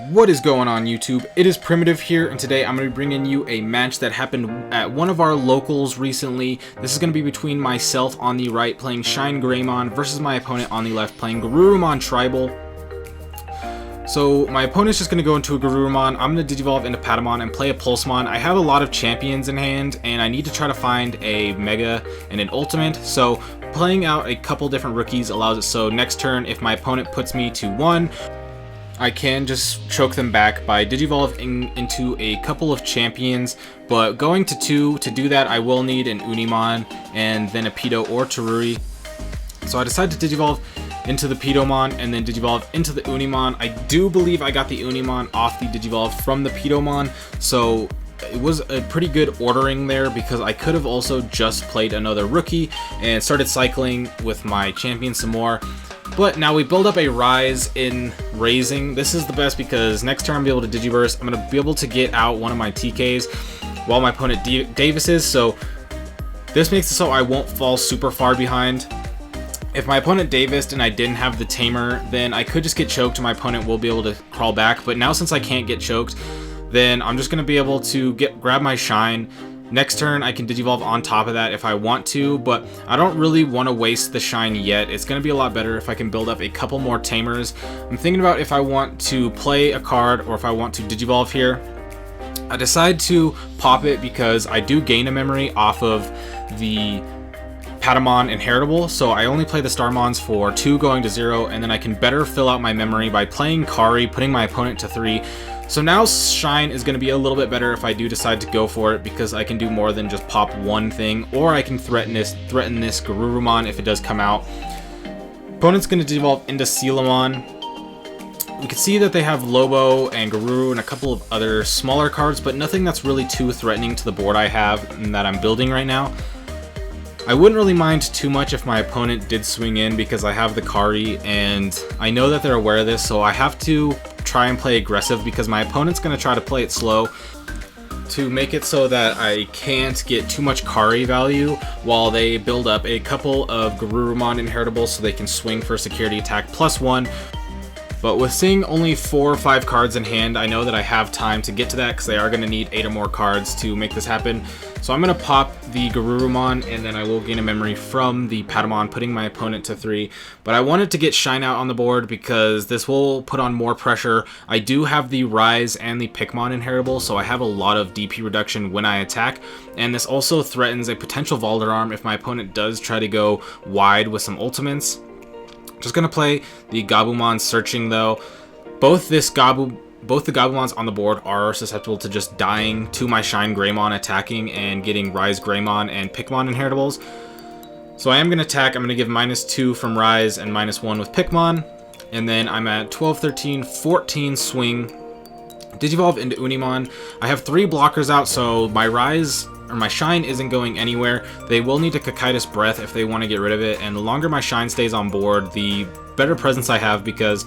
What is going on YouTube? It is Primitive here, and today I'm going to be bringing you a match that happened at one of our locals recently. This is going to be between myself on the right playing ShineGreymon versus my opponent on the left playing Garurumon Tribal. So my opponent's just going to go into a Garurumon, I'm going to Digivolve into Patamon and play a Pulsemon. I have a lot of champions in hand, and I need to try to find a Mega and an Ultimate, so playing out a couple different rookies allows it so next turn if my opponent puts me to 1, I can just choke them back by Digivolving into a couple of champions, but going to 2, to do that I will need an Unimon and then a Pedo or Taruri. So I decided to Digivolve into the Pedomon and then Digivolve into the Unimon. I do believe I got the Unimon off the Digivolve from the Pedomon, so it was a pretty good ordering there because I could have also just played another rookie and started cycling with my champion some more. But now we build up a Rise in Raising. This is the best because next turn I'm going to be able to Digiburst. I'm going to be able to get out one of my TKs while my opponent Davis is, so this makes it so I won't fall super far behind. If my opponent Davised and I didn't have the Tamer, then I could just get choked and my opponent will be able to crawl back. But now since I can't get choked, then I'm just going to be able to grab my Shine. Next turn I can Digivolve on top of that if I want to, but I don't really want to waste the Shine yet. It's going to be a lot better if I can build up a couple more Tamers. I'm thinking about if I want to play a card or if I want to Digivolve here. I decide to pop it because I do gain a memory off of the Patamon Inheritable, so I only play the Starmons for 2 going to 0, and then I can better fill out my memory by playing Kari, putting my opponent to 3. So now Shine is going to be a little bit better if I do decide to go for it because I can do more than just pop one thing, or I can threaten this Garurumon if it does come out. Opponent's going to Digivolve into Sealamon. We can see that they have Lobo and Garuru and a couple of other smaller cards, but nothing that's really too threatening to the board I have and that I'm building right now. I wouldn't really mind too much if my opponent did swing in because I have the Kari and I know that they're aware of this, so I have to try and play aggressive because my opponent's going to try to play it slow to make it so that I can't get too much Kari value while they build up a couple of Garurumon Inheritables so they can swing for security attack +1. But with seeing only 4 or 5 cards in hand, I know that I have time to get to that because they are going to need 8 or more cards to make this happen. So I'm going to pop the Garurumon and then I will gain a memory from the Patamon, putting my opponent to 3. But I wanted to get Shine out on the board because this will put on more pressure. I do have the Rise and the Pikmon Inheritable, so I have a lot of DP reduction when I attack. And this also threatens a potential Valdararm if my opponent does try to go wide with some ultimates. Just gonna play the Gabumon Searching though. Both the Gabumons on the board are susceptible to just dying to my ShineGreymon attacking and getting Rise Greymon and Pikmon Inheritables. So I am gonna attack. I'm gonna give -2 from Rise and -1 with Pikmon. And then I'm at 12, 13, 14 swing. Digivolve into Unimon. I have 3 blockers out, so my Rise or my Shine isn't going anywhere. They will need to Cocytus Breath if they want to get rid of it, and the longer my Shine stays on board, the better presence I have because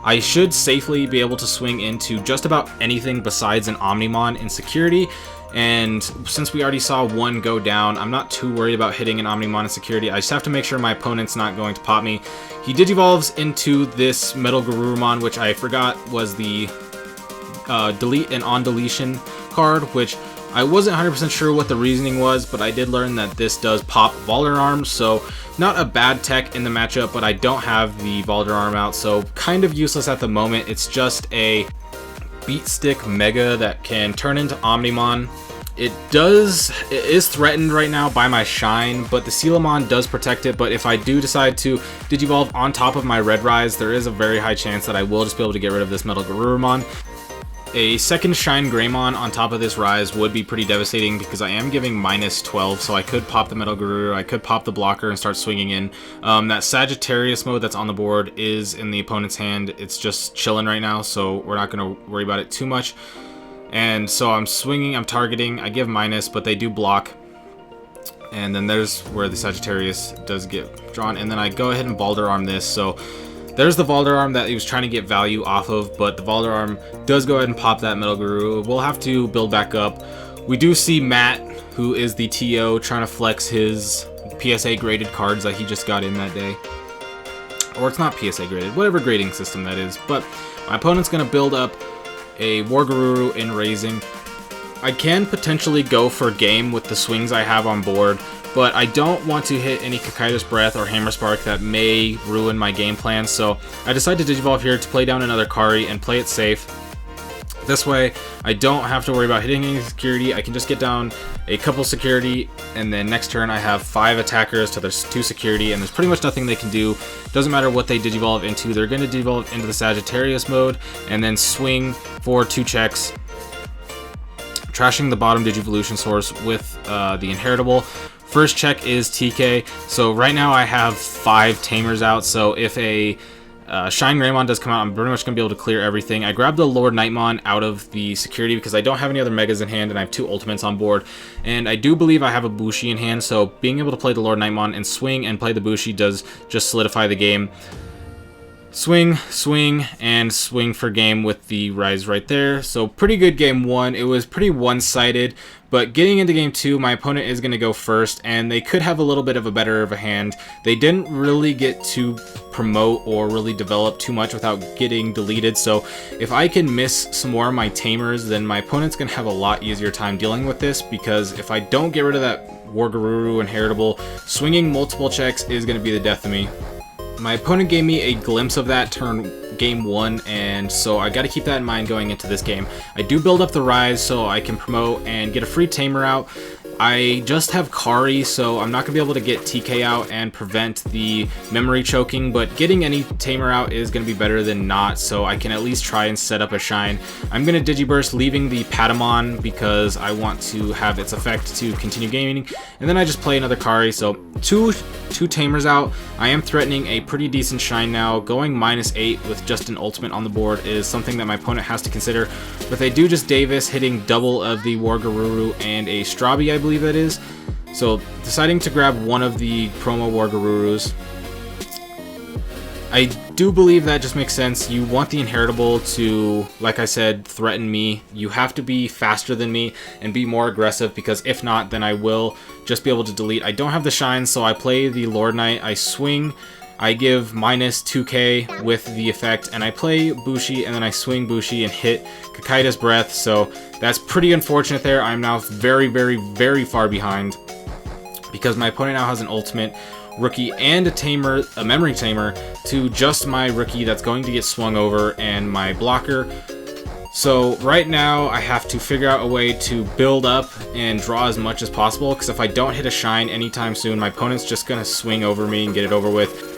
I should safely be able to swing into just about anything besides an Omnimon in security. And since we already saw one go down, I'm not too worried about hitting an Omnimon in security. I just have to make sure my opponent's not going to pop me. He Digivolves into this Metal Garurumon, which I forgot was the delete and on deletion card, which I wasn't 100% sure what the reasoning was, but I did learn that this does pop Valdararm, so not a bad tech in the matchup, but I don't have the Valdararm out, so kind of useless at the moment. It's just a Beat Stick Mega that can turn into Omnimon. It is threatened right now by my Shine, but the Sealamon does protect it. But if I do decide to Digivolve on top of my Red Rise, there is a very high chance that I will just be able to get rid of this Metal Garurumon. A second ShineGreymon on top of this Rise would be pretty devastating because I am giving -12, so I could pop the Metal Garuru, I could pop the blocker and start swinging in. That Sagittarius mode that's on the board is in the opponent's hand. It's just chilling right now, so we're not going to worry about it too much. And so I'm swinging, I'm targeting, I give -, but they do block. And then there's where the Sagittarius does get drawn, and then I go ahead and Valdararm this, so there's the Valdararm that he was trying to get value off of, but the Valdararm does go ahead and pop that Metal Guru. We'll have to build back up. We do see Matt, who is the TO, trying to flex his PSA graded cards that he just got in that day. Or it's not PSA graded, whatever grading system that is. But my opponent's going to build up a Wargaruru in raising. I can potentially go for game with the swings I have on board, but I don't want to hit any Kakaitis Breath or Hammer Spark that may ruin my game plan, so I decided to Digivolve here to play down another Kari and play it safe. This way, I don't have to worry about hitting any security. I can just get down a couple security, and then next turn I have 5 attackers to their 2 security, and there's pretty much nothing they can do. Doesn't matter what they Digivolve into, they're going to Digivolve into the Sagittarius mode, and then swing for 2 checks, trashing the bottom Digivolution source with the Inheritable. First check is TK, so right now I have 5 Tamers out, so if a ShineGreymon does come out, I'm pretty much going to be able to clear everything. I grabbed the Lord Nightmon out of the security because I don't have any other Megas in hand and I have 2 Ultimates on board. And I do believe I have a Bushi in hand, so being able to play the Lord Nightmon and swing and play the Bushi does just solidify the game. Swing, swing, and swing for game with the Rise right there. So pretty good game 1. It was pretty one-sided, but getting into game 2, my opponent is going to go first, and they could have a little bit of a better of a hand. They didn't really get to promote or really develop too much without getting deleted, so if I can miss some more of my Tamers, then my opponent's going to have a lot easier time dealing with this, because if I don't get rid of that Wargaruru Inheritable, swinging multiple checks is going to be the death of me. My opponent gave me a glimpse of that game 1, and so I got to keep that in mind going into this game. I do build up the Rise so I can promote and get a free Tamer out. I just have Kari, so I'm not going to be able to get TK out and prevent the memory choking, but getting any Tamer out is going to be better than not, so I can at least try and set up a Shine. I'm going to Digiburst, leaving the Patamon because I want to have its effect to continue gaining, and then I just play another Kari, so two Tamers out. I am threatening a pretty decent Shine now. Going -8 with just an ultimate on the board is something that my opponent has to consider, but they do just Davis, hitting double of the Wargaruru and a Strabi, I believe that is. So deciding to grab one of the promo Wargarurus. I do believe that just makes sense. You want the Inheritable to, like I said, threaten me. You have to be faster than me and be more aggressive, because if not, then I will just be able to delete. I don't have the Shine, so I play the Lord Knight. I swing. I give -2k with the effect, and I play Bushi, and then I swing Bushi and hit Kakaitis Breath, so that's pretty unfortunate there. I'm now very, very, very far behind, because my opponent now has an ultimate rookie and a Tamer, a Memory Tamer, to just my rookie that's going to get swung over and my blocker. So right now I have to figure out a way to build up and draw as much as possible, because if I don't hit a Shine anytime soon, my opponent's just going to swing over me and get it over with.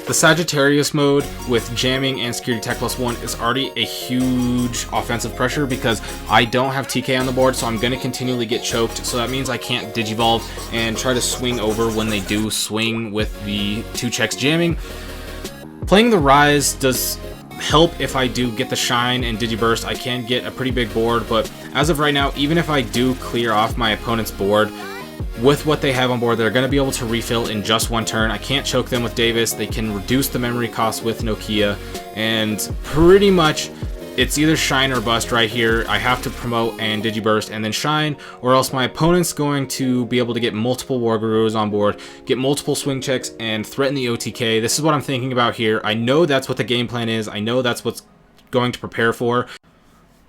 The Sagittarius mode with jamming and security tech +1 is already a huge offensive pressure, because I don't have TK on the board, so I'm going to continually get choked. So that means I can't Digivolve and try to swing over when they do swing with the 2 checks jamming. Playing the Rise does help if I do get the Shine and Digiburst. I can get a pretty big board, but as of right now, even if I do clear off my opponent's board, with what they have on board, they're going to be able to refill in just 1 turn. I can't choke them with Davis. They can reduce the memory cost with Nokia, and pretty much it's either Shine or bust right here. I have to promote and Digiburst and then Shine, or else my opponent's going to be able to get multiple Wargarurus on board, get multiple swing checks, and threaten the OTK. This is what I'm thinking about here. I know that's what the game plan is. I know that's what's going to prepare for.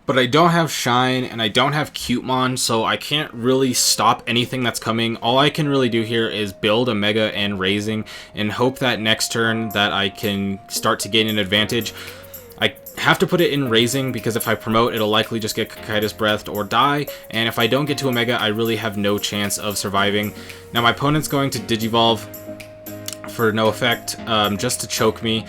But I don't have Shine and I don't have Cutemon, so I can't really stop anything that's coming. All I can really do here is build a Mega and Raising and hope that next turn that I can start to gain an advantage. I have to put it in Raising, because if I promote, it'll likely just get Kakaitis Breathed or die, and if I don't get to a Mega, I really have no chance of surviving. Now my opponent's going to Digivolve for no effect, just to choke me.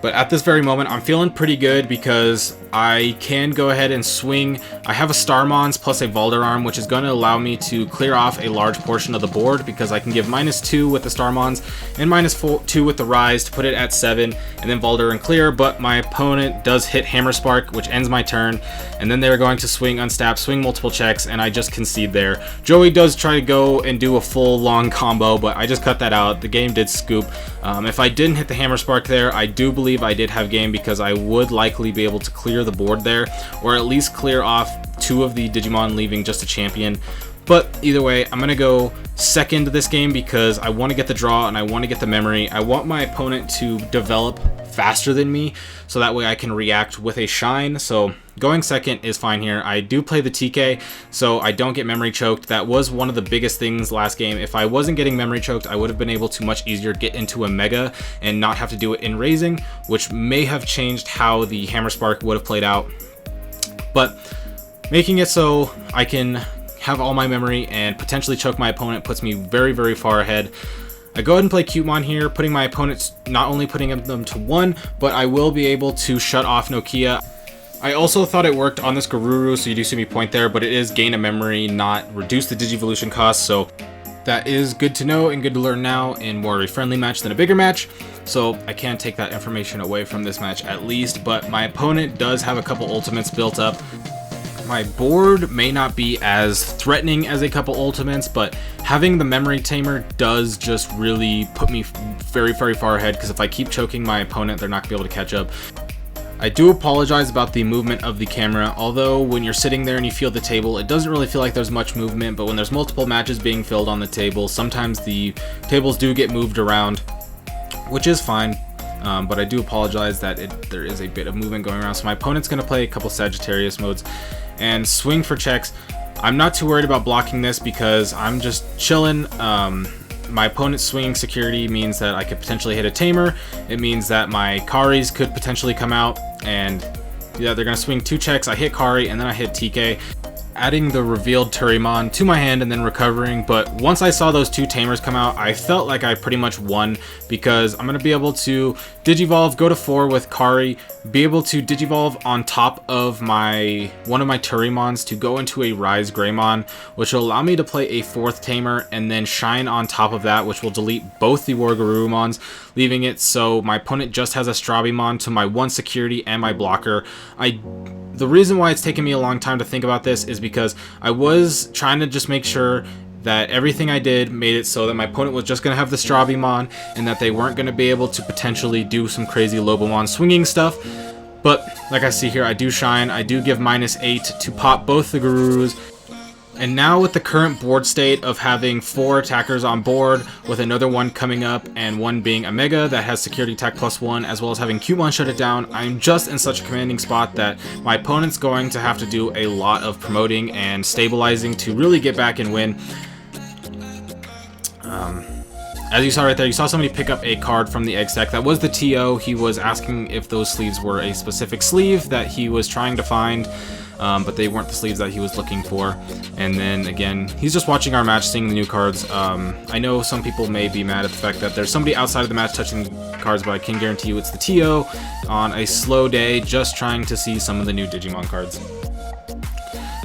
But at this very moment, I'm feeling pretty good, because I can go ahead and swing. I have a Starmons plus a Valderarm, which is going to allow me to clear off a large portion of the board, because I can give -2 with the Starmons and -2 with the Rise to put it at 7, and then Valder and clear. But my opponent does hit Hammer Spark, which ends my turn, and then they're going to swing unstab, swing multiple checks, and I just concede there. Joey does try to go and do a full long combo, but I just cut that out. The game did scoop. If I didn't hit the Hammer Spark there, I do believe I did have game, because I would likely be able to clear the board there, or at least clear off 2 of the Digimon, leaving just a champion. But either way, I'm gonna go second this game because I want to get the draw and I want to get the memory. I want my opponent to develop faster than me so that way I can react with a shine. So going second is fine here. I do play the TK so I don't get memory choked. That was one of the biggest things last game. If I wasn't getting memory choked, I would have been able to much easier get into a mega and not have to do it in raising, which may have changed how the Hammer Spark would have played out. But making it so I can have all my memory and potentially choke my opponent puts me very, very far ahead. I go ahead and play Cutemon here, putting my opponents, not only putting them to 1, but I will be able to shut off Nokia. I also thought it worked on this Garuru, so you do see me point there, but it is gain a memory, not reduce the Digivolution cost, so that is good to know and good to learn now in more of a friendly match than a bigger match. So I can take that information away from this match at least, but my opponent does have a couple ultimates built up. My board may not be as threatening as a couple ultimates, but having the memory tamer does just really put me very, very far ahead, because if I keep choking my opponent, they're not going to be able to catch up. I do apologize about the movement of the camera, although when you're sitting there and you feel the table, it doesn't really feel like there's much movement, but when there's multiple matches being filled on the table, sometimes the tables do get moved around, which is fine. But I do apologize that there is a bit of movement going around. So my opponent's going to play a couple Sagittarius modes and swing for checks. I'm not too worried about blocking this because I'm just chilling. My opponent's swinging security means that I could potentially hit a tamer. It means that my Karis could potentially come out, and yeah, they're going to swing 2 checks. I hit Kari and then I hit TK, adding the revealed Turimon to my hand and then recovering. But once I saw those 2 tamers come out, I felt like I pretty much won, because I'm going to be able to Digivolve, go to 4 with Kari, be able to Digivolve on top of one of my Turimons to go into a ShineGreymon, which will allow me to play a 4th tamer and then shine on top of that, which will delete both the Garurumons, leaving it so my opponent just has a Strabimon to my 1 security and my blocker. The reason why it's taken me a long time to think about this is because I was trying to just make sure that everything I did made it so that my opponent was just going to have the Strabimon and that they weren't going to be able to potentially do some crazy Lobomon swinging stuff. But like I see here, I do shine. I do give -8 to pop both the Garurus. And now with the current board state of having 4 attackers on board, with another one coming up and one being a Mega that has security attack +1, as well as having Cutemon shut it down, I'm just in such a commanding spot that my opponent's going to have to do a lot of promoting and stabilizing to really get back and win. As you saw right there, you saw somebody pick up a card from the egg stack. That was the TO. He was asking if those sleeves were a specific sleeve that he was trying to find. But they weren't the sleeves that he was looking for. And then again, he's just watching our match, seeing the new cards. I know some people may be mad at the fact that there's somebody outside of the match touching cards, but I can guarantee you it's the TO on a slow day, just trying to see some of the new Digimon cards.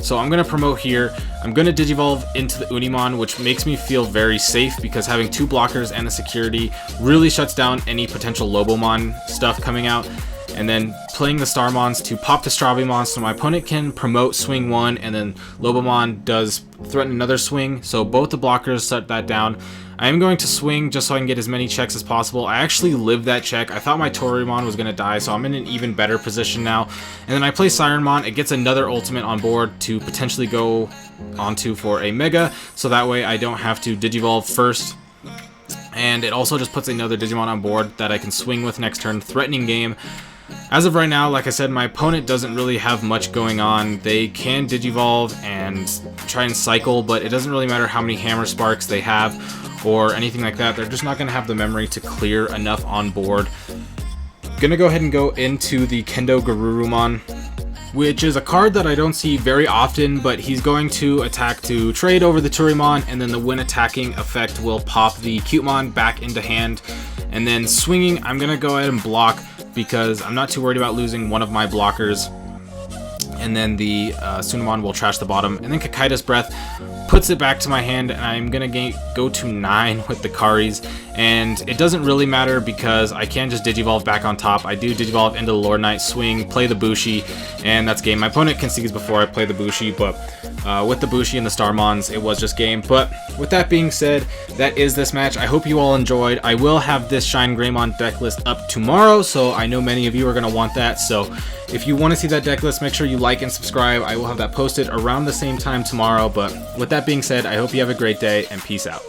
So I'm going to promote here. I'm going to Digivolve into the Unimon, which makes me feel very safe because having 2 blockers and a security really shuts down any potential Lobomon stuff coming out. And then playing the Starmons to pop the Strabimon so my opponent can promote swing 1, and then Lobomon does threaten another swing, so both the blockers shut that down. I am going to swing just so I can get as many checks as possible. I actually lived that check. I thought my Torimon was going to die, so I'm in an even better position now. And then I play Sirenmon. It gets another ultimate on board to potentially go onto for a Mega, so that way I don't have to Digivolve first. And it also just puts another Digimon on board that I can swing with next turn, threatening game. As of right now, like I said, my opponent doesn't really have much going on. They can Digivolve and try and cycle, but it doesn't really matter how many Hammer Sparks they have or anything like that. They're just not going to have the memory to clear enough on board. Gonna go ahead and go into the Kendo Garurumon, which is a card that I don't see very often, but he's going to attack to trade over the Turimon, and then the when attacking effect will pop the Cutemon back into hand. And then swinging, I'm going to go ahead and block because I'm not too worried about losing one of my blockers. And then the Sunamon will trash the bottom. And then Kakaida's Breath puts it back to my hand, and I'm going to go to 9 with the Karis. And it doesn't really matter because I can just Digivolve back on top. I do Digivolve into the Lord Knight, swing, play the Bushi, and that's game. My opponent can seize before I play the Bushi, but With the Bushi and the Starmons, it was just game. But with that being said, that is this match. I hope you all enjoyed. I will have this ShineGreymon deck list up tomorrow, so I know many of you are going to want that. So if you want to see that deck list, make sure you like and subscribe. I will have that posted around the same time tomorrow. But with that being said, I hope you have a great day, and peace out.